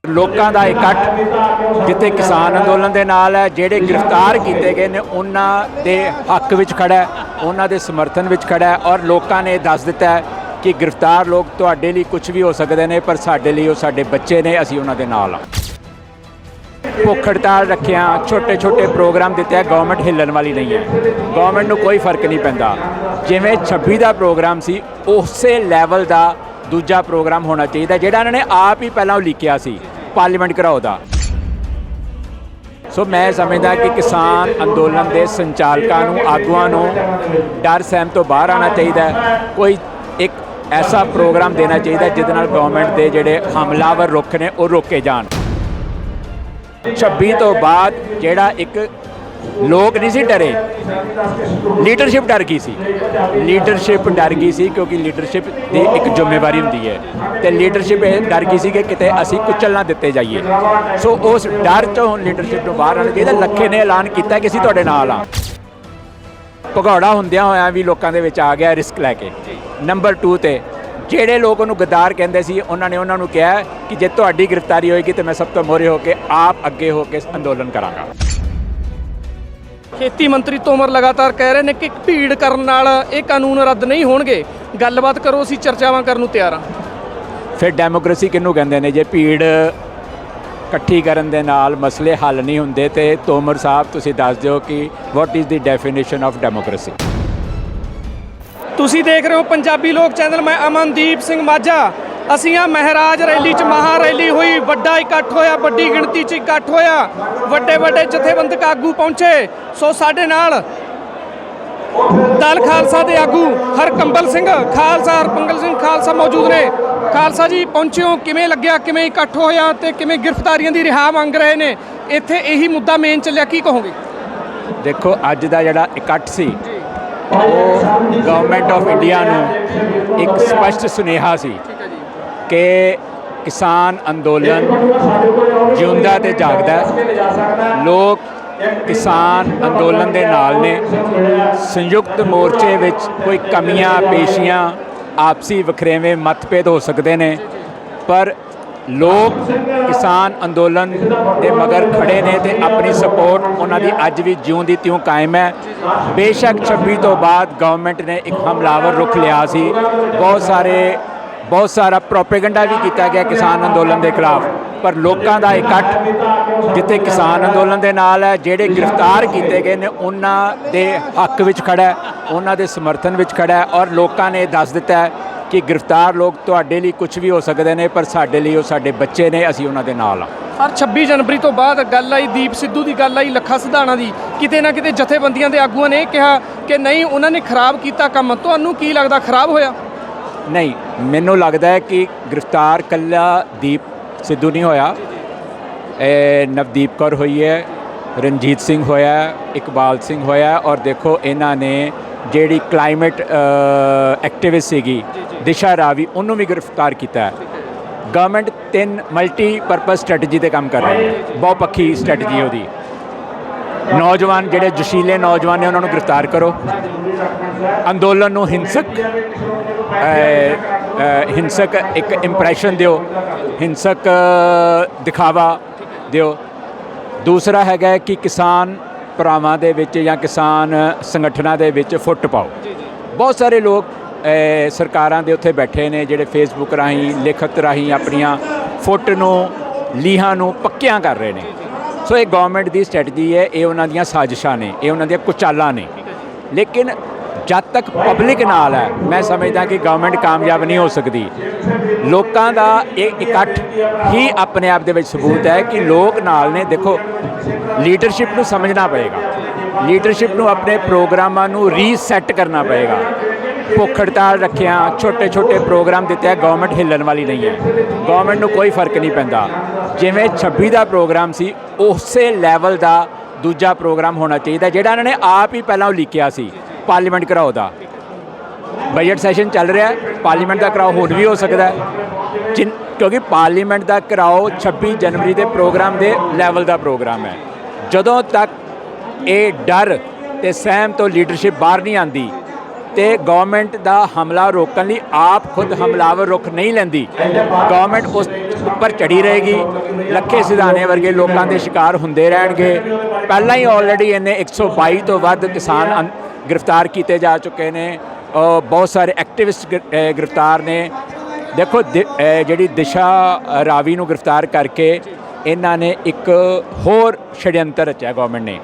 ਲੋਕਾਂ ਦਾ ਇਕੱਠ ਜਿੱਥੇ ਕਿਸਾਨ ਅੰਦੋਲਨ ਦੇ ਨਾਲ ਹੈ, ਜਿਹੜੇ ਗ੍ਰਿਫਤਾਰ ਕੀਤੇ ਗਏ ਨੇ ਉਹਨਾਂ ਦੇ ਹੱਕ ਵਿੱਚ ਖੜਾ ਹੈ, ਉਹਨਾਂ ਦੇ ਸਮਰਥਨ ਵਿੱਚ ਖੜਾ ਹੈ ਔਰ ਲੋਕਾਂ ਨੇ ਦੱਸ ਦਿੱਤਾ ਹੈ ਕਿ ਗ੍ਰਿਫਤਾਰ ਲੋਕ ਤੁਹਾਡੇ ਲਈ ਕੁਝ ਵੀ ਹੋ ਸਕਦੇ ਨੇ, ਪਰ ਸਾਡੇ ਲਈ ਉਹ ਸਾਡੇ ਬੱਚੇ ਨੇ, ਅਸੀਂ ਉਹਨਾਂ ਦੇ ਨਾਲ ਹਾਂ। ਭੁੱਖ ਹੜਤਾਲ ਰੱਖਿਆ, ਛੋਟੇ ਛੋਟੇ ਪ੍ਰੋਗਰਾਮ ਦਿੱਤੇ। ਗਵਰਨਮੈਂਟ ਹਿੱਲਣ ਵਾਲੀ ਨਹੀਂ ਹੈ, ਗਵਰਨਮੈਂਟ ਨੂੰ ਕੋਈ ਫਰਕ ਨਹੀਂ ਪੈਂਦਾ। ਜਿਵੇਂ 26 ਦਾ ਪ੍ਰੋਗਰਾਮ ਸੀ ਉਸੇ ਲੈਵਲ ਦਾ ਦੂਜਾ ਪ੍ਰੋਗਰਾਮ ਹੋਣਾ ਚਾਹੀਦਾ, ਜਿਹੜਾ ਇਹਨਾਂ ਨੇ ਆਪ ਹੀ ਪਹਿਲਾਂ ਉਲੀਕਿਆ ਸੀ, ਪਾਰਲੀਮੈਂਟ ਘਰਾਓ ਦਾ। ਸੋ ਮੈਂ ਸਮਝਦਾ ਕਿ ਕਿਸਾਨ ਅੰਦੋਲਨ ਦੇ ਸੰਚਾਲਕਾਂ ਨੂੰ, ਆਗੂਆਂ ਨੂੰ ਡਰ ਸਹਿਮ ਤੋਂ ਬਾਹਰ ਆਉਣਾ ਚਾਹੀਦਾ। ਕੋਈ ਇੱਕ ਐਸਾ ਪ੍ਰੋਗਰਾਮ ਦੇਣਾ ਚਾਹੀਦਾ ਜਿਹਦੇ ਨਾਲ ਗਵਰਨਮੈਂਟ ਦੇ ਜਿਹੜੇ ਹਮਲਾਵਰ ਰੁੱਖ ਨੇ ਉਹ ਰੋਕੇ ਜਾਣ। 26 ਤੋਂ ਬਾਅਦ ਜਿਹੜਾ ਇੱਕ ਲੋਕ ਨਹੀਂ ਸੀ ਡਰੇ, ਲੀਡਰਸ਼ਿਪ ਡਰ ਗਈ ਸੀ। ਲੀਡਰਸ਼ਿਪ ਡਰ ਗਈ ਸੀ ਕਿਉਂਕਿ ਲੀਡਰਸ਼ਿਪ ਦੀ ਇੱਕ ਜ਼ਿੰਮੇਵਾਰੀ ਹੁੰਦੀ ਹੈ ਅਤੇ ਲੀਡਰਸ਼ਿਪ ਇਹ ਡਰ ਗਈ ਸੀ ਕਿ ਕਿਤੇ ਅਸੀਂ ਕੁਚਲ ਨਾ ਦਿੱਤੇ ਜਾਈਏ। ਸੋ ਉਸ ਡਰ 'ਚੋਂ ਹੁਣ ਲੀਡਰਸ਼ਿਪ ਨੂੰ ਬਾਹਰ ਆਉਣਾ ਚਾਹੀਦਾ। ਲੱਖੇ ਨੇ ਐਲਾਨ ਕੀਤਾ ਕਿ ਅਸੀਂ ਤੁਹਾਡੇ ਨਾਲ ਹਾਂ। ਭਗੌੜਾ ਹੁੰਦਿਆਂ ਹੋਇਆਂ ਵੀ ਲੋਕਾਂ ਦੇ ਵਿੱਚ ਆ ਗਿਆ ਰਿਸਕ ਲੈ ਕੇ। ਨੰਬਰ 2 'ਤੇ ਜਿਹੜੇ ਲੋਕ ਉਹਨੂੰ ਗਦਾਰ ਕਹਿੰਦੇ ਸੀ, ਉਹਨਾਂ ਨੇ ਉਹਨਾਂ ਨੂੰ ਕਿਹਾ ਕਿ ਜੇ ਤੁਹਾਡੀ ਗ੍ਰਿਫਤਾਰੀ ਹੋਏਗੀ ਤਾਂ ਮੈਂ ਸਭ ਤੋਂ ਮੋਹਰੇ ਹੋ ਕੇ ਆਪ ਅੱਗੇ ਹੋ ਕੇ ਅੰਦੋਲਨ ਕਰਾਂਗਾ। ਖੇਤੀ ਮੰਤਰੀ ਤੋਮਰ ਲਗਾਤਾਰ ਕਹਿ ਰਹੇ ਨੇ ਕਿ ਭੀੜ ਕਰਨ ਨਾਲ ਇਹ ਕਾਨੂੰਨ ਰੱਦ ਨਹੀਂ ਹੋਣਗੇ। ਗੱਲਬਾਤ ਕਰੋ, ਅਸੀਂ ਚਰਚਾਵਾਂ ਕਰਨ ਨੂੰ ਤਿਆਰ ਹਾਂ। ਫਿਰ ਡੈਮੋਕ੍ਰੇਸੀ ਕਿਹਨੂੰ ਕਹਿੰਦੇ ਨੇ? ਜੇ ਭੀੜ ਇਕੱਠੀ ਕਰਨ ਦੇ ਨਾਲ ਮਸਲੇ ਹੱਲ ਨਹੀਂ ਹੁੰਦੇ ਤੇ ਤੋਮਰ ਸਾਹਿਬ ਤੁਸੀਂ ਦੱਸ ਦਿਓ ਕਿ what is the definition of democracy. ਤੁਸੀਂ ਦੇਖ ਰਹੇ ਹੋ ਪੰਜਾਬੀ ਲੋਕ ਚੈਨਲ। ਮੈਂ ਅਮਨਦੀਪ ਸਿੰਘ ਮਾਝਾ। ਅਸੀਂ ਆ ਮਹਾਰਾਜ ਰੈਲੀ 'ਚ ਮਹਾ ਰੈਲੀ ਹੋਈ, ਵੱਡਾ ਇਕੱਠ ਹੋਇਆ, ਵੱਡੀ ਗਿਣਤੀ 'ਚ ਇਕੱਠ ਹੋਇਆ, ਵੱਡੇ ਵੱਡੇ ਜਥੇਬੰਦਕ ਆਗੂ ਪਹੁੰਚੇ। ਸੋ ਸਾਡੇ ਨਾਲ ਦਲ ਖਾਲਸਾ ਦੇ ਆਗੂ ਹਰਕੰਬਲ ਸਿੰਘ ਖਾਲਸਾ, ਹਰਪੰਗਲ ਸਿੰਘ ਖਾਲਸਾ ਮੌਜੂਦ ਨੇ। ਖਾਲਸਾ ਜੀ ਪਹੁੰਚੇ ਹੋ, ਕਿਵੇਂ ਲੱਗਿਆ, ਕਿਵੇਂ ਇਕੱਠ ਹੋਇਆ ਤੇ ਕਿਵੇਂ ਗ੍ਰਿਫਤਾਰੀਆਂ ਦੀ ਰਿਹਾਅ ਮੰਗ ਰਹੇ ਨੇ? ਇੱਥੇ ਇਹੀ ਮੁੱਦਾ ਮੇਨ ਚੱਲਿਆ, ਕੀ ਕਹੋਗੇ? ਦੇਖੋ, ਅੱਜ ਦਾ ਜਿਹੜਾ ਇਕੱਠ ਸੀ ਉਹ ਗਵਰਨਮੈਂਟ ਆਫ ਇੰਡੀਆ ਨੂੰ ਇੱਕ ਸਪਸ਼ਟ ਸੁਨੇਹਾ ਸੀ ਕਿ ਕਿਸਾਨ ਅੰਦੋਲਨ ਜਿਉਂਦਾ ਤੇ ਜਾਗਦਾ। ਲੋਕ ਕਿਸਾਨ ਅੰਦੋਲਨ ਦੇ ਨਾਲ ਨੇ। ਸੰਯੁਕਤ ਮੋਰਚੇ ਵਿੱਚ ਕੋਈ ਕਮੀਆਂ ਪੇਸ਼ੀਆਂ, ਆਪਸੀ ਵਖਰੇਵੇਂ, ਮਤਭੇਦ ਹੋ ਸਕਦੇ ਨੇ, ਪਰ ਲੋਕ ਕਿਸਾਨ ਅੰਦੋਲਨ ਦੇ ਮਗਰ ਖੜੇ ਨੇ ਤੇ ਆਪਣੀ ਸਪੋਰਟ ਉਹਨਾਂ ਦੀ ਅੱਜ ਵੀ ਜਿਉਂ ਦੀ ਤਿਉਂ ਕਾਇਮ ਹੈ। ਬੇਸ਼ੱਕ 26 ਤੋਂ ਬਾਅਦ ਗਵਰਨਮੈਂਟ ਨੇ ਇੱਕ ਹਮਲਾਵਰ ਰੁਖ ਲਿਆ ਸੀ, ਬਹੁਤ ਸਾਰਾ ਪ੍ਰੋਪੇਗੈਂਡਾ ਵੀ ਕੀਤਾ ਗਿਆ ਕਿਸਾਨ ਅੰਦੋਲਨ ਦੇ ਖਿਲਾਫ, ਪਰ ਲੋਕਾਂ ਦਾ ਇਕੱਠ ਜਿੱਥੇ ਕਿਸਾਨ ਅੰਦੋਲਨ ਦੇ ਨਾਲ ਹੈ, ਜਿਹੜੇ ਗ੍ਰਿਫਤਾਰ ਕੀਤੇ ਗਏ ਨੇ ਉਹਨਾਂ ਦੇ ਹੱਕ ਵਿੱਚ ਖੜਾ ਹੈ, ਉਹਨਾਂ ਦੇ ਸਮਰਥਨ ਵਿੱਚ ਖੜਾ ਹੈ ਔਰ ਲੋਕਾਂ ਨੇ ਦੱਸ ਦਿੱਤਾ ਹੈ ਕਿ ਗ੍ਰਿਫਤਾਰ ਲੋਕ ਤੁਹਾਡੇ ਲਈ ਕੁਝ ਵੀ ਹੋ ਸਕਦੇ ਨੇ, ਪਰ ਸਾਡੇ ਲਈ ਉਹ ਸਾਡੇ ਬੱਚੇ ਨੇ, ਅਸੀਂ ਉਹਨਾਂ ਦੇ ਨਾਲ ਹਾਂ। ਪਰ 26 ਜਨਵਰੀ ਤੋਂ ਬਾਅਦ ਗੱਲ ਆਈ, ਦੀਪ ਸਿੱਧੂ ਦੀ ਗੱਲ ਆਈ, ਲੱਖਾ ਸਿਧਾਣਾ ਦੀ। ਕਿਤੇ ਨਾ ਕਿਤੇ ਜਥੇਬੰਦੀਆਂ ਦੇ ਆਗੂਆਂ ਨੇ ਇਹ ਕਿਹਾ ਕਿ ਨਹੀਂ, ਉਹਨਾਂ ਨੇ ਖਰਾਬ ਕੀਤਾ ਕੰਮ। ਤੁਹਾਨੂੰ ਕੀ ਲੱਗਦਾ, ਖਰਾਬ ਹੋਇਆ? ਨਹੀਂ, ਮੈਨੂੰ ਲੱਗਦਾ ਹੈ ਕਿ ਗ੍ਰਿਫਤਾਰ ਇਕੱਲਾ ਦੀਪ ਸਿੱਧੂ ਨਹੀਂ ਹੋਇਆ, ਨਵਦੀਪ ਕੌਰ ਹੋਈ ਹੈ, ਰਣਜੀਤ ਸਿੰਘ ਹੋਇਆ, ਇਕਬਾਲ ਸਿੰਘ ਹੋਇਆ ਔਰ ਦੇਖੋ ਇਹਨਾਂ ਨੇ ਜਿਹੜੀ ਕਲਾਈਮੇਟ ਐਕਟਿਵਿਸਟ ਸੀਗੀ ਦਿਸ਼ਾ ਰਾਵੀ, ਉਹਨੂੰ ਵੀ ਗ੍ਰਿਫਤਾਰ ਕੀਤਾ ਹੈ। ਗਵਰਨਮੈਂਟ 3 ਮਲਟੀਪਰਪਜ਼ ਸਟ੍ਰੈਟਜੀ 'ਤੇ ਕੰਮ ਕਰ ਰਹੀ ਹੈ, ਬਹੁਪੱਖੀ ਸਟ੍ਰੈਟਜੀ ਉਹਦੀ। ਨੌਜਵਾਨ ਜਿਹੜੇ ਜੋਸ਼ੀਲੇ ਨੌਜਵਾਨ ਨੇ ਉਹਨਾਂ ਨੂੰ ਗ੍ਰਿਫਤਾਰ ਕਰੋ, ਅੰਦੋਲਨ ਨੂੰ ਹਿੰਸਕ ਇੱਕ ਇੰਪ੍ਰੈਸ਼ਨ ਦਿਓ, ਹਿੰਸਕ ਦਿਖਾਵਾ ਦਿਓ। ਦੂਸਰਾ ਹੈਗਾ ਕਿ ਕਿਸਾਨ ਭਰਾਵਾਂ ਦੇ ਵਿੱਚ ਜਾਂ ਕਿਸਾਨ ਸੰਗਠਨਾਂ ਦੇ ਵਿੱਚ ਫੁੱਟ ਪਾਓ। ਬਹੁਤ ਸਾਰੇ ਲੋਕ ਸਰਕਾਰਾਂ ਦੇ ਉੱਥੇ ਬੈਠੇ ਨੇ ਜਿਹੜੇ ਫੇਸਬੁੱਕ ਰਾਹੀਂ, ਲਿਖਤ ਰਾਹੀਂ ਆਪਣੀਆਂ ਫੁੱਟ ਨੂੰ, ਲੀਹਾਂ ਨੂੰ ਪੱਕਿਆਂ ਕਰ ਰਹੇ ਨੇ। ਸੋ ਇਹ ਗਵਰਨਮੈਂਟ ਦੀ ਸਟ੍ਰੈਟਜੀ ਹੈ, ਇਹ ਉਹਨਾਂ ਦੀਆਂ ਸਾਜ਼ਿਸ਼ਾਂ ਨੇ, ਇਹ ਉਹਨਾਂ ਦੀਆਂ ਕੁਚਾਲਾਂ ਨੇ। ਲੇਕਿਨ ਜਦ ਤੱਕ ਪਬਲਿਕ ਨਾਲ ਹੈ, ਮੈਂ ਸਮਝਦਾ ਕਿ ਗਵਰਨਮੈਂਟ ਕਾਮਯਾਬ ਨਹੀਂ ਹੋ ਸਕਦੀ। ਲੋਕਾਂ ਦਾ ਇਹ ਇਕੱਠ ਹੀ ਆਪਣੇ ਆਪ ਦੇ ਵਿੱਚ ਸਬੂਤ ਹੈ ਕਿ ਲੋਕ ਨਾਲ ਨੇ। ਦੇਖੋ, ਲੀਡਰਸ਼ਿਪ ਨੂੰ ਸਮਝਣਾ ਪਏਗਾ, ਲੀਡਰਸ਼ਿਪ ਨੂੰ ਆਪਣੇ ਪ੍ਰੋਗਰਾਮਾਂ ਨੂੰ ਰੀਸੈਟ ਕਰਨਾ ਪਏਗਾ। ਭੁੱਖ ਹੜਤਾਲ ਰੱਖਿਆ, ਛੋਟੇ ਛੋਟੇ ਪ੍ਰੋਗਰਾਮ ਦਿੱਤੇ। ਗਵਰਨਮੈਂਟ ਹਿੱਲਣ ਵਾਲੀ ਨਹੀਂ ਹੈ, ਗਵਰਨਮੈਂਟ ਨੂੰ ਕੋਈ ਫਰਕ ਨਹੀਂ ਪੈਂਦਾ। ਜਿਵੇਂ 26 ਦਾ ਪ੍ਰੋਗਰਾਮ ਸੀ ਉਸੇ ਲੈਵਲ ਦਾ ਦੂਜਾ ਪ੍ਰੋਗਰਾਮ ਹੋਣਾ ਚਾਹੀਦਾ, ਜਿਹੜਾ ਇਹਨਾਂ ਨੇ ਆਪ ਹੀ ਪਹਿਲਾਂ ਉਲੀਕਿਆ ਸੀ, ਪਾਰਲੀਮੈਂਟ ਘਰਾਓ ਦਾ। ਬਜਟ ਸੈਸ਼ਨ ਚੱਲ ਰਿਹਾ, ਪਾਰਲੀਮੈਂਟ ਦਾ ਘਰਾਓ ਹੁਣ ਵੀ ਹੋ ਸਕਦਾ ਹੈ, ਕਿਉਂਕਿ ਪਾਰਲੀਮੈਂਟ ਦਾ ਘਰਾਓ 26 ਜਨਵਰੀ ਦੇ ਪ੍ਰੋਗਰਾਮ ਦੇ ਲੈਵਲ ਦਾ ਪ੍ਰੋਗਰਾਮ ਹੈ। ਜਦੋਂ ਤੱਕ ਇਹ ਡਰ ਤੇ ਸਹਿਮ ਤੋਂ ਲੀਡਰਸ਼ਿਪ ਬਾਹਰ ਨਹੀਂ ਆਉਂਦੀ, ਤੇ ਗਵਰਨਮੈਂਟ ਦਾ ਹਮਲਾ ਰੋਕਣ ਲਈ ਆਪ ਖੁਦ ਹਮਲਾਵਰ ਰੁਖ ਨਹੀਂ ਲੈਂਦੀ। ਗਵਰਨਮੈਂਟ ਉਸ ਉੱਪਰ ਚੜੀ ਰਹੇਗੀ। ਲੱਖੇ ਸਿਧਾਣੇ ਵਰਗੇ ਲੋਕਾਂ ਦੇ ਸ਼ਿਕਾਰ ਹੁੰਦੇ ਰਹਿਣਗੇ। ਪਹਿਲਾਂ ਹੀ ਆਲਰੇਡੀ ਇਹਨੇ 122 ਤੋਂ ਵੱਧ ਕਿਸਾਨ ਗ੍ਰਿਫਤਾਰ ਕੀਤੇ ਜਾ ਚੁੱਕੇ ਨੇ। ਬਹੁਤ ਸਾਰੇ ਐਕਟਿਵਿਸਟ ਗ੍ਰਿਫਤਾਰ ਨੇ। ਦੇਖੋ ਜਿਹੜੀ ਦਿਸ਼ਾ ਰਾਵੀ ਨੂੰ ਗ੍ਰਿਫਤਾਰ ਕਰਕੇ ਇਹਨਾਂ ਨੇ ਇੱਕ ਹੋਰ ਛੜਯੰਤਰ ਰਚਿਆ। ਗਵਰਨਮੈਂਟ ਨੇ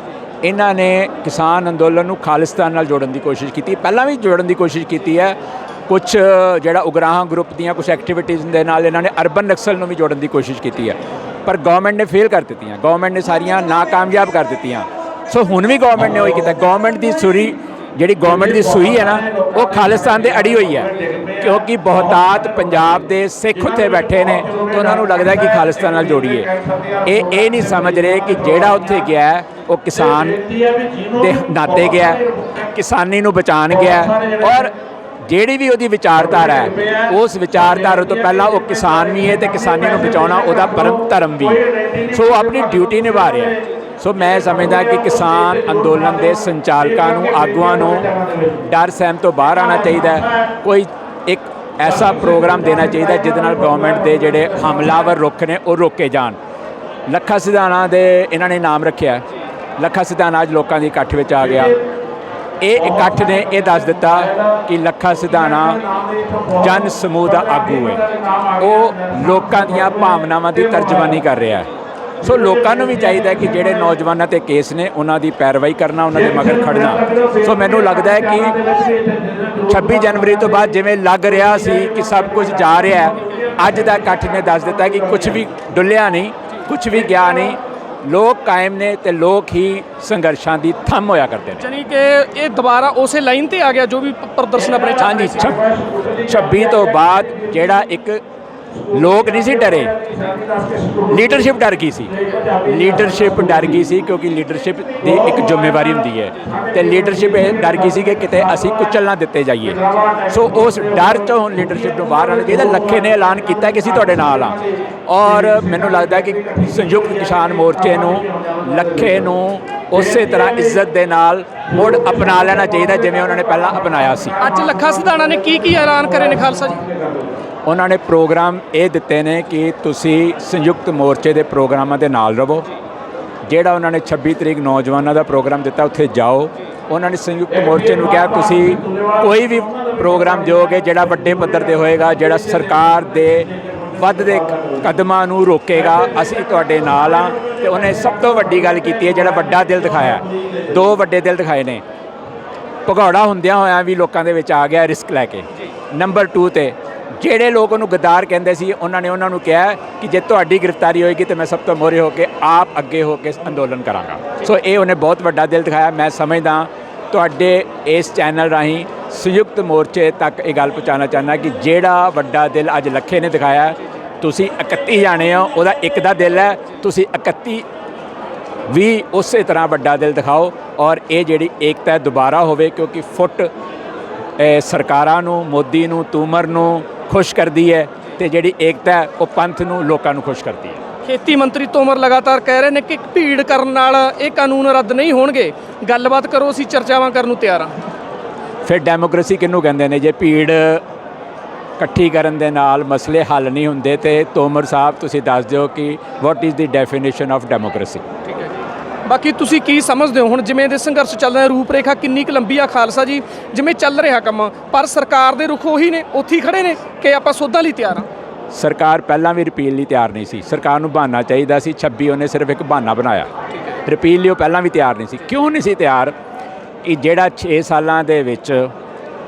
ਇਹਨਾਂ ਨੇ ਕਿਸਾਨ ਅੰਦੋਲਨ ਨੂੰ ਖਾਲਿਸਤਾਨ ਨਾਲ ਜੋੜਨ ਦੀ ਕੋਸ਼ਿਸ਼ ਕੀਤੀ। ਪਹਿਲਾਂ ਵੀ ਜੋੜਨ ਦੀ ਕੋਸ਼ਿਸ਼ ਕੀਤੀ ਹੈ। ਕੁਛ ਜਿਹੜਾ ਉਗਰਾਹਾਂ ਗਰੁੱਪ ਦੀਆਂ ਕੁਛ ਐਕਟੀਵਿਟੀਜ਼ ਦੇ ਨਾਲ ਇਹਨਾਂ ਨੇ ਅਰਬਨ ਨਕਸਲ ਨੂੰ ਵੀ ਜੋੜਨ ਦੀ ਕੋਸ਼ਿਸ਼ ਕੀਤੀ ਹੈ, ਪਰ ਗਵਰਨਮੈਂਟ ਨੇ ਫੇਲ ਕਰ ਦਿੱਤੀਆਂ। ਗਵਰਨਮੈਂਟ ਨੇ ਸਾਰੀਆਂ ਨਾਕਾਮਯਾਬ ਕਰ ਦਿੱਤੀਆਂ। ਸੋ ਹੁਣ ਵੀ ਗਵਰਨਮੈਂਟ ਨੇ ਉਹੀ ਕੀਤਾ। ਗਵਰਨਮੈਂਟ ਦੀ ਸੂਰੀ ਜਿਹੜੀ ਗਵਰਨਮੈਂਟ ਦੀ ਸੂਈ ਹੈ ਨਾ, ਉਹ ਖਾਲਿਸਤਾਨ ਦੇ ਅੜੀ ਹੋਈ ਹੈ, ਕਿਉਂਕਿ ਬਹੁਤਾਤ ਪੰਜਾਬ ਦੇ ਸਿੱਖ ਉੱਥੇ ਬੈਠੇ ਨੇ ਤੇ ਉਹਨਾਂ ਨੂੰ ਲੱਗਦਾ ਕਿ ਖਾਲਿਸਤਾਨ ਨਾਲ ਜੋੜੀਏ। ਇਹ ਨਹੀਂ ਸਮਝ ਰਹੇ ਕਿ ਜਿਹੜਾ ਉੱਥੇ ਗਿਆ ਉਹ ਕਿਸਾਨ ਦੇ ਨਾਤੇ ਗਿਆ, ਕਿਸਾਨੀ ਨੂੰ ਬਚਾਉਣ ਗਿਆ, ਔਰ ਜਿਹੜੀ ਵੀ ਉਹਦੀ ਵਿਚਾਰਧਾਰਾ ਹੈ ਉਸ ਵਿਚਾਰਧਾਰਾ ਤੋਂ ਪਹਿਲਾਂ ਉਹ ਕਿਸਾਨ ਵੀ ਹੈ ਤੇ ਕਿਸਾਨੀ ਨੂੰ ਬਚਾਉਣਾ ਉਹਦਾ ਪਰਮ ਧਰਮ ਵੀ। ਸੋ ਆਪਣੀ ਡਿਊਟੀ ਨਿਭਾ ਰਿਹਾ। ਸੋ ਮੈਂ ਸਮਝਦਾ ਕਿ ਕਿਸਾਨ ਅੰਦੋਲਨ ਦੇ ਸੰਚਾਲਕਾਂ ਨੂੰ, ਆਗੂਆਂ ਨੂੰ ਡਰ ਸਹਿਮ ਤੋਂ ਬਾਹਰ ਆਉਣਾ ਚਾਹੀਦਾ। ਕੋਈ ਇੱਕ ਐਸਾ ਪ੍ਰੋਗਰਾਮ ਦੇਣਾ ਚਾਹੀਦਾ ਜਿਹਦੇ ਨਾਲ ਗਵਰਨਮੈਂਟ ਦੇ ਜਿਹੜੇ ਹਮਲਾਵਰ ਰੁਖ ਨੇ ਉਹ ਰੋਕੇ ਜਾਣ। ਲੱਖਾ ਸਿਧਾਣਾ ਦੇ ਇਹਨਾਂ ਨੇ ਨਾਮ ਰੱਖਿਆ। ਲੱਖਾ ਸਿਧਾਣਾ ਅੱਜ ਲੋਕਾਂ ਦੀ ਇਕੱਠ ਵਿੱਚ ਆ ਗਿਆ। ਇਹ ਇਕੱਠ ਨੇ ਇਹ ਦੱਸ ਦਿੱਤਾ ਕਿ ਲੱਖਾ ਸਿਧਾਣਾ ਜਨ ਸਮੂਹ ਦਾ ਆਗੂ ਹੈ। ਉਹ ਲੋਕਾਂ ਦੀਆਂ ਭਾਵਨਾਵਾਂ ਦੀ ਤਰਜਮਾਨੀ ਕਰ ਰਿਹਾ ਹੈ। ਸੋ ਲੋਕਾਂ ਨੂੰ ਵੀ ਚਾਹੀਦਾ ਕਿ ਜਿਹੜੇ ਨੌਜਵਾਨਾਂ 'ਤੇ ਕੇਸ ਨੇ ਉਹਨਾਂ ਦੀ ਪੈਰਵਾਈ ਕਰਨਾ, ਉਹਨਾਂ ਦੇ ਮਗਰ ਖੜਨਾ। ਸੋ ਮੈਨੂੰ ਲੱਗਦਾ ਹੈ ਕਿ 26 ਜਨਵਰੀ ਤੋਂ ਬਾਅਦ ਜਿਵੇਂ ਲੱਗ ਰਿਹਾ ਸੀ ਕਿ ਸਭ ਕੁਝ ਜਾ ਰਿਹਾ ਹੈ, ਅੱਜ ਦਾ ਇਕੱਠ ਨੇ ਦੱਸ ਦਿੱਤਾ ਕਿ ਕੁਝ ਵੀ ਡੁੱਲਿਆ ਨਹੀਂ, ਕੁਝ ਵੀ ਗਿਆ ਨਹੀਂ। ਲੋਕ ਕਾਇਮ ਨੇ ਤੇ ਲੋਕ ਹੀ ਸੰਘਰਸ਼ਾਂ ਦੀ ਥੰਮ ਹੋਇਆ ਕਰਦੇ ਨੇ। ਯਾਨੀ ਕਿ ਇਹ ਦੁਬਾਰਾ ਉਸੇ ਲਾਈਨ ਤੇ ਆ ਗਿਆ ਜੋ ਵੀ ਪ੍ਰਦਰਸ਼ਨ ਆਪਣੇ ਹਾਂਜੀ, 26 ਤੋਂ ਬਾਅਦ ਜਿਹੜਾ ਇੱਕ ਲੋਕ ਨਹੀਂ ਸੀ ਡਰੇ, ਲੀਡਰਸ਼ਿਪ ਡਰ ਗਈ ਸੀ। ਲੀਡਰਸ਼ਿਪ ਡਰ ਗਈ ਸੀ ਕਿਉਂਕਿ ਲੀਡਰਸ਼ਿਪ ਦੀ ਇੱਕ ਜ਼ਿੰਮੇਵਾਰੀ ਹੁੰਦੀ ਹੈ ਤੇ ਲੀਡਰਸ਼ਿਪ ਇਹ ਡਰ ਗਈ ਸੀ ਕਿ ਕਿਤੇ ਅਸੀਂ ਕੁਚਲ ਨਾ ਦਿੱਤੇ ਜਾਈਏ। ਸੋ ਉਸ ਡਰ ਤੋਂ ਹੁਣ ਲੀਡਰਸ਼ਿਪ ਨੂੰ ਬਾਹਰ ਆਉਣਾ ਚਾਹੀਦਾ। ਲੱਖੇ ਨੇ ਐਲਾਨ ਕੀਤਾ ਕਿ ਅਸੀਂ ਤੁਹਾਡੇ ਨਾਲ ਹਾਂ, ਔਰ ਮੈਨੂੰ ਲੱਗਦਾ ਕਿ ਸੰਯੁਕਤ ਕਿਸਾਨ ਮੋਰਚੇ ਨੂੰ, ਲੱਖੇ ਨੂੰ ਉਸੇ ਤਰ੍ਹਾਂ ਇੱਜ਼ਤ ਦੇ ਨਾਲ ਮੁੜ ਅਪਣਾ ਲੈਣਾ ਚਾਹੀਦਾ ਜਿਵੇਂ ਉਹਨਾਂ ਨੇ ਪਹਿਲਾਂ ਅਪਣਾਇਆ ਸੀ। ਅੱਜ ਲੱਖਾ ਸਿਧਾਣਾ ਨੇ ਕੀ ਐਲਾਨ ਕਰੇ ਨੇ ਖਾਲਸਾ ਜੀ? ਉਹਨਾਂ ਨੇ ਪ੍ਰੋਗਰਾਮ ਇਹ ਦਿੱਤੇ ਨੇ ਕਿ ਤੁਸੀਂ ਸੰਯੁਕਤ ਮੋਰਚੇ ਦੇ ਪ੍ਰੋਗਰਾਮਾਂ ਦੇ ਨਾਲ ਰਹੋ। ਜਿਹੜਾ ਉਹਨਾਂ ਨੇ 26 ਤਰੀਕ ਨੌਜਵਾਨਾਂ ਦਾ ਪ੍ਰੋਗਰਾਮ ਦਿੱਤਾ ਉੱਥੇ ਜਾਓ। ਉਹਨਾਂ ਨੇ ਸੰਯੁਕਤ ਮੋਰਚੇ ਨੂੰ ਕਿਹਾ ਤੁਸੀਂ ਕੋਈ ਵੀ ਪ੍ਰੋਗਰਾਮ ਦਿਓਗੇ ਜਿਹੜਾ ਵੱਡੇ ਪੱਧਰ ਤੇ ਹੋਏਗਾ, ਜਿਹੜਾ ਸਰਕਾਰ ਦੇ ਵੱਧਦੇ ਕਦਮਾਂ ਨੂੰ ਰੋਕੇਗਾ, ਅਸੀਂ ਤੁਹਾਡੇ ਨਾਲ ਹਾਂ। ਤੇ ਉਹਨੇ ਸਭ ਤੋਂ ਵੱਡੀ ਗੱਲ ਕੀਤੀ ਹੈ, ਜਿਹੜਾ ਵੱਡਾ ਦਿਲ ਦਿਖਾਇਆ। 2 ਵੱਡੇ ਦਿਲ ਦਿਖਾਏ ਨੇ। ਭਗੌੜਾ ਹੁੰਦਿਆਂ ਹੋਇਆਂ ਵੀ ਲੋਕਾਂ ਦੇ ਵਿੱਚ ਆ ਗਿਆ ਰਿਸਕ ਲੈ ਕੇ। ਨੰਬਰ 2 ਤੇ ਜਿਹੜੇ ਲੋਕ ਉਹਨੂੰ ਗਦਾਰ ਕਹਿੰਦੇ ਸੀ, ਉਹਨਾਂ ਨੇ ਉਹਨਾਂ ਨੂੰ ਕਿਹਾ ਕਿ ਜੇ ਤੁਹਾਡੀ ਗ੍ਰਿਫਤਾਰੀ ਹੋਏਗੀ ਤਾਂ ਮੈਂ ਸਭ ਤੋਂ ਮੋਹਰੇ ਹੋ ਕੇ ਆਪ ਅੱਗੇ ਹੋ ਕੇ ਅੰਦੋਲਨ ਕਰਾਂਗਾ। ਸੋ ਇਹ ਉਹਨੇ ਬਹੁਤ ਵੱਡਾ ਦਿਲ ਦਿਖਾਇਆ। ਮੈਂ ਸਮਝਦਾ ਤੁਹਾਡੇ ਇਸ ਚੈਨਲ ਰਾਹੀਂ ਸੰਯੁਕਤ ਮੋਰਚੇ ਤੱਕ ਇਹ ਗੱਲ ਪਹੁੰਚਾਉਣਾ ਚਾਹੁੰਦਾ ਕਿ ਜਿਹੜਾ ਵੱਡਾ ਦਿਲ ਅੱਜ ਲੱਖੇ ਨੇ ਦਿਖਾਇਆ, ਤੁਸੀਂ 31 ਜਾਣੇ ਹੋ, ਉਹਦਾ ਇੱਕ ਦਾ ਦਿਲ ਹੈ, ਤੁਸੀਂ 31 ਵੀ ਉਸੇ ਤਰ੍ਹਾਂ ਵੱਡਾ ਦਿਲ ਦਿਖਾਓ ਔਰ ਇਹ ਜਿਹੜੀ ਏਕਤਾ ਦੁਬਾਰਾ ਹੋਵੇ, ਕਿਉਂਕਿ ਫੁੱਟ ਸਰਕਾਰਾਂ ਨੂੰ, ਮੋਦੀ ਨੂੰ, ਤੂਮਰ ਨੂੰ ਖੁਸ਼ ਕਰਦੀ ਹੈ ਤੇ ਜਿਹੜੀ ਏਕਤਾ ਉਹ ਪੰਥ ਨੂੰ, ਲੋਕਾਂ ਨੂੰ ਖੁਸ਼ ਕਰਦੀ ਹੈ। ਖੇਤੀ ਮੰਤਰੀ ਤੋਮਰ ਲਗਾਤਾਰ ਕਹਿ ਰਹੇ ਨੇ ਕਿ ਭੀੜ ਕਰਨ ਨਾਲ ਇਹ ਕਾਨੂੰਨ ਰੱਦ ਨਹੀਂ ਹੋਣਗੇ। ਗੱਲਬਾਤ ਕਰੋ, ਅਸੀਂ ਚਰਚਾਵਾਂ ਕਰਨ ਨੂੰ ਤਿਆਰ ਹਾਂ। ਫਿਰ ਡੈਮੋਕ੍ਰੇਸੀ ਕਿਹਨੂੰ ਕਹਿੰਦੇ ਨੇ? ਜੇ ਭੀੜ ਇਕੱਠੀ ਕਰਨ ਦੇ ਨਾਲ ਮਸਲੇ ਹੱਲ ਨਹੀਂ ਹੁੰਦੇ ਤੇ ਤੋਮਰ ਸਾਹਿਬ ਤੁਸੀਂ ਦੱਸ ਦਿਓ ਕਿ what is the definition of democracy. ਠੀਕ ਹੈ, ਬਾਕੀ ਤੁਸੀਂ ਕੀ ਸਮਝਦੇ ਹੋ ਹੁਣ ਜਿਵੇਂ ਦੇ ਸੰਘਰਸ਼ ਚੱਲ ਰਿਹਾ, ਰੂਪਰੇਖਾ ਕਿੰਨੀ ਕੁ ਲੰਬੀ ਆ ਖਾਲਸਾ ਜੀ? ਜਿਵੇਂ ਚੱਲ ਰਿਹਾ ਕੰਮ, ਪਰ ਸਰਕਾਰ ਦੇ ਰੁਖ ਉਹੀ ਨੇ, ਉੱਥੇ ਹੀ ਖੜੇ ਨੇ ਕਿ ਆਪਾਂ ਸੋਧਾਂ ਲਈ ਤਿਆਰ ਹਾਂ? ਸਰਕਾਰ ਪਹਿਲਾਂ ਵੀ ਰਿਪੀਲ ਲਈ ਤਿਆਰ ਨਹੀਂ ਸੀ। ਸਰਕਾਰ ਨੂੰ ਬਹਾਨਾ ਚਾਹੀਦਾ ਸੀ। 26 ਉਹਨੇ ਸਿਰਫ ਇੱਕ ਬਹਾਨਾ ਬਣਾਇਆ। ਰਿਪੀਲ ਲਈ ਉਹ ਪਹਿਲਾਂ ਵੀ ਤਿਆਰ ਨਹੀਂ ਸੀ। ਕਿਉਂ ਨਹੀਂ ਸੀ ਤਿਆਰ? ਕਿ ਜਿਹੜਾ 6 ਸਾਲਾਂ ਦੇ ਵਿੱਚ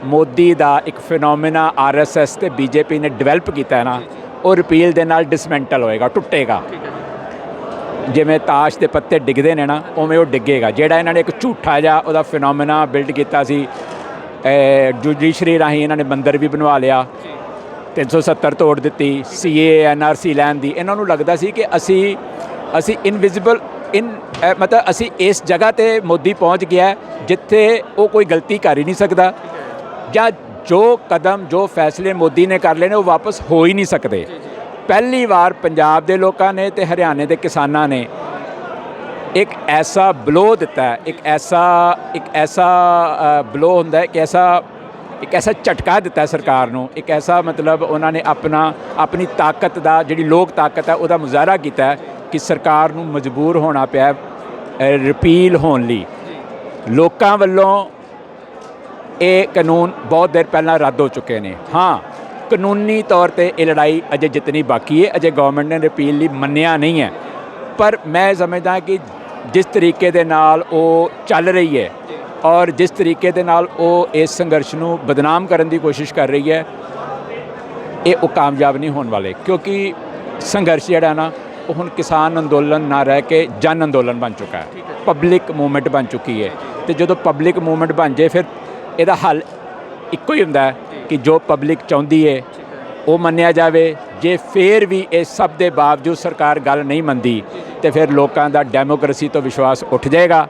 ਮੋਦੀ ਦਾ ਇੱਕ ਫਿਨੋਮੀਨਾ RSS ਤੇ BJP ਨੇ ਡਿਵੈਲਪ ਕੀਤਾ ਹੈ ਨਾ, ਉਹ ਰਿਪੀਲ ਦੇ ਨਾਲ ਡਿਸਮੈਂਟਲ ਹੋਏਗਾ, ਟੁੱਟੇਗਾ। ਜਿਵੇਂ ਤਾਸ਼ ਦੇ ਪੱਤੇ ਡਿੱਗਦੇ ਨੇ ਨਾ, ਉਵੇਂ ਉਹ ਡਿੱਗੇਗਾ। ਜਿਹੜਾ ਇਹਨਾਂ ਨੇ ਇੱਕ ਝੂਠਾ ਜਿਹਾ ਉਹਦਾ ਫਿਨੋਮੀਨਾ ਬਿਲਡ ਕੀਤਾ ਸੀ, ਜੁਡੀਸ਼ਰੀ ਰਾਹੀਂ ਇਹਨਾਂ ਨੇ ਮੰਦਰ ਵੀ ਬਣਵਾ ਲਿਆ, 370 ਤੋੜ ਦਿੱਤੀ, CA NRC ਲੈਣ ਦੀ। ਇਹਨਾਂ ਨੂੰ ਲੱਗਦਾ ਸੀ ਕਿ ਅਸੀਂ ਇਨਵਿਜ਼ੀਬਲ ਮਤਲਬ ਅਸੀਂ ਇਸ ਜਗ੍ਹਾ 'ਤੇ ਮੋਦੀ ਪਹੁੰਚ ਗਿਆ ਜਿੱਥੇ ਉਹ ਕੋਈ ਗਲਤੀ ਕਰ ਹੀ ਨਹੀਂ ਸਕਦਾ, ਜਾਂ ਜੋ ਕਦਮ, ਜੋ ਫੈਸਲੇ ਮੋਦੀ ਨੇ ਕਰ ਲਏ ਨੇ ਉਹ ਵਾਪਸ ਹੋ ਹੀ ਨਹੀਂ ਸਕਦੇ। ਪਹਿਲੀ ਵਾਰ ਪੰਜਾਬ ਦੇ ਲੋਕਾਂ ਨੇ ਤੇ ਹਰਿਆਣੇ ਦੇ ਕਿਸਾਨਾਂ ਨੇ ਇੱਕ ਐਸਾ ਬਲੋ ਦਿੱਤਾ ਹੈ, ਇੱਕ ਐਸਾ ਬਲੋ ਹੁੰਦਾ ਹੈ ਕਿ ਐਸਾ ਇੱਕ ਐਸਾ ਝਟਕਾ ਦਿੱਤਾ ਸਰਕਾਰ ਨੂੰ, ਇੱਕ ਐਸਾ ਮਤਲਬ ਉਹਨਾਂ ਨੇ ਆਪਣੀ ਤਾਕਤ ਦਾ, ਜਿਹੜੀ ਲੋਕ ਤਾਕਤ ਹੈ ਉਹਦਾ ਮੁਜ਼ਾਹਰਾ ਕੀਤਾ ਹੈ ਕਿ ਸਰਕਾਰ ਨੂੰ ਮਜਬੂਰ ਹੋਣਾ ਪਿਆ ਰਿਪੀਲ ਹੋਣ ਲਈ। ਲੋਕਾਂ ਵੱਲੋਂ ਇਹ ਕਾਨੂੰਨ ਬਹੁਤ ਦੇਰ ਪਹਿਲਾਂ ਰੱਦ ਹੋ ਚੁੱਕੇ ਨੇ। ਹਾਂ, ਕਾਨੂੰਨੀ ਤੌਰ ਤੇ ਇਹ ਲੜਾਈ ਅਜੇ ਜਿੱਤਣੀ ਬਾਕੀ ਹੈ, ਅਜੇ ਗਵਰਨਮੈਂਟ ਨੇ ਰਿਪੀਲ ਲਈ ਮੰਨਿਆ ਨਹੀਂ ਹੈ। ਪਰ ਮੈਂ ਸਮਝਦਾ ਕਿ ਜਿਸ ਤਰੀਕੇ ਦੇ ਨਾਲ ਉਹ ਚੱਲ ਰਹੀ ਹੈ ਔਰ ਜਿਸ ਤਰੀਕੇ ਦੇ ਨਾਲ ਉਹ ਇਸ ਸੰਘਰਸ਼ ਨੂੰ ਬਦਨਾਮ ਕਰਨ ਦੀ ਕੋਸ਼ਿਸ਼ ਕਰ ਰਹੀ ਹੈ, ਉਹ ਕਾਮਯਾਬ ਨਹੀਂ ਹੋਣ ਵਾਲੇ, ਕਿਉਂਕਿ ਸੰਘਰਸ਼ ਜਿਹੜਾ ਨਾ ਉਹ ਹੁਣ ਕਿਸਾਨ ਅੰਦੋਲਨ ਨਾ ਰਹਿ ਕੇ ਜਨ ਅੰਦੋਲਨ ਬਣ ਚੁੱਕਾ ਹੈ, ਪਬਲਿਕ ਮੂਵਮੈਂਟ ਬਣ ਚੁੱਕੀ ਹੈ। ਤੇ ਜਦੋਂ ਪਬਲਿਕ ਮੂਵਮੈਂਟ ਬਣ ਜੇ ਫਿਰ ਇਹਦਾ ਹੱਲ ਇੱਕੋ ਹੀ ਹੁੰਦਾ ਹੈ ਕਿ ਜੋ ਪਬਲਿਕ ਚਾਹੁੰਦੀ ਹੈ ਉਹ ਮੰਨਿਆ ਜਾਵੇ। ਜੇ ਫਿਰ ਵੀ ਇਸ ਸਭ ਦੇ ਬਾਵਜੂਦ ਸਰਕਾਰ ਗੱਲ ਨਹੀਂ ਮੰਨਦੀ ਤੇ ਫਿਰ ਲੋਕਾਂ ਦਾ ਡੈਮੋਕ੍ਰੇਸੀ ਤੋਂ ਵਿਸ਼ਵਾਸ ਉੱਠ ਜਾਏਗਾ।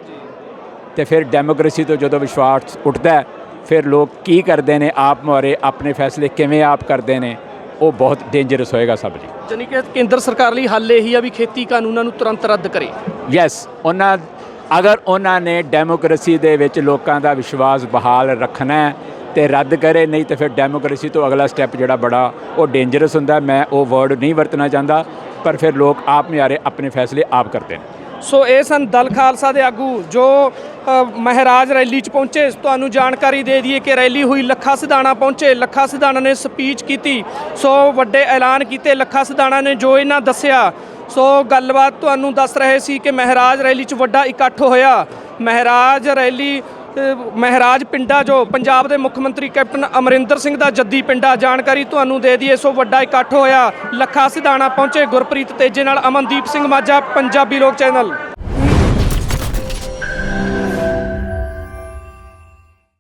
ਤੇ ਫਿਰ ਡੈਮੋਕ੍ਰੇਸੀ ਤੋਂ ਜਦੋਂ ਵਿਸ਼ਵਾਸ ਉੱਠਦਾ ਫਿਰ ਲੋਕ ਕੀ ਕਰਦੇ ਨੇ, ਆਪ ਮੁਹਾਰੇ ਆਪਣੇ ਫੈਸਲੇ ਕਿਵੇਂ ਆਪ ਕਰਦੇ ਨੇ, ਉਹ ਬਹੁਤ ਡੇਂਜਰਸ ਹੋਏਗਾ ਸਭ ਲਈ। ਜਾਨੀ ਕਿ ਕੇਂਦਰ ਸਰਕਾਰ ਲਈ ਹੱਲ ਇਹੀ ਆ ਵੀ ਖੇਤੀ ਕਾਨੂੰਨਾਂ ਨੂੰ ਤੁਰੰਤ ਰੱਦ ਕਰੇ। ਯੈਸ, ਅਗਰ ਉਹਨਾਂ ਨੇ ਡੈਮੋਕ੍ਰੇਸੀ ਦੇ ਵਿੱਚ ਲੋਕਾਂ ਦਾ ਵਿਸ਼ਵਾਸ ਬਹਾਲ ਰੱਖਣਾ ਹੈ ਤੇ ਰੱਦ ਕਰੇ, ਨਹੀਂ ਤੇ ਫਿਰ ਡੈਮੋਕ੍ਰੇਸੀ ਤੋਂ ਅਗਲਾ ਸਟੈਪ ਜਿਹੜਾ ਬੜਾ ਉਹ ਡੇਂਜਰਸ ਹੁੰਦਾ। ਮੈਂ ਉਹ ਵਰਡ ਨਹੀਂ ਵਰਤਣਾ ਚਾਹੁੰਦਾ, ਪਰ ਫਿਰ ਲੋਕ ਆਪ ਮੁਹਾਰੇ ਆਪਣੇ ਫੈਸਲੇ ਆਪ ਕਰਦੇ ਨੇ। ਸੋ ਇਹ ਸਨ ਦਲ ਖਾਲਸਾ ਦੇ ਆਗੂ ਜੋ ਮਹਾਰਾਜ ਰੈਲੀ 'ਚ ਪਹੁੰਚੇ। ਤੁਹਾਨੂੰ ਜਾਣਕਾਰੀ ਦੇ ਦਈਏ ਕਿ ਰੈਲੀ ਹੋਈ, ਲੱਖਾ ਸਿਧਾਣਾ ਪਹੁੰਚੇ, ਲੱਖਾ ਸਿਧਾਣਾ ਨੇ ਸਪੀਚ ਕੀਤੀ। ਸੋ ਵੱਡੇ ਐਲਾਨ ਕੀਤੇ ਲੱਖਾ ਸਿਧਾਣਾ ਨੇ, ਜੋ ਇਹਨਾਂ ਦੱਸਿਆ। ਸੋ ਗੱਲਬਾਤ ਤੁਹਾਨੂੰ ਦੱਸ ਰਹੇ ਸੀ ਕਿ ਮਹਾਰਾਜ ਰੈਲੀ 'ਚ ਵੱਡਾ ਇਕੱਠ ਹੋਇਆ। ਮਹਾਰਾਜ ਪਿੰਡਾ ਜੋ ਪੰਜਾਬ ਦੇ ਮੁੱਖ ਮੰਤਰੀ ਕੈਪਟਨ ਅਮਰਿੰਦਰ ਸਿੰਘ ਦਾ ਜੱਦੀ ਪਿੰਡਾ, ਜਾਣਕਾਰੀ ਤੁਹਾਨੂੰ ਦੇ ਦਈਏ। ਸੋ ਵੱਡਾ ਇਕੱਠ ਹੋਇਆ, ਲੱਖਾ ਸਿਧਾਣਾ ਪਹੁੰਚੇ। ਗੁਰਪ੍ਰੀਤ ਤੇਜੇ ਨਾਲ ਅਮਨਦੀਪ ਸਿੰਘ ਮਾਝਾ, ਪੰਜਾਬੀ ਲੋਕ ਚੈਨਲ।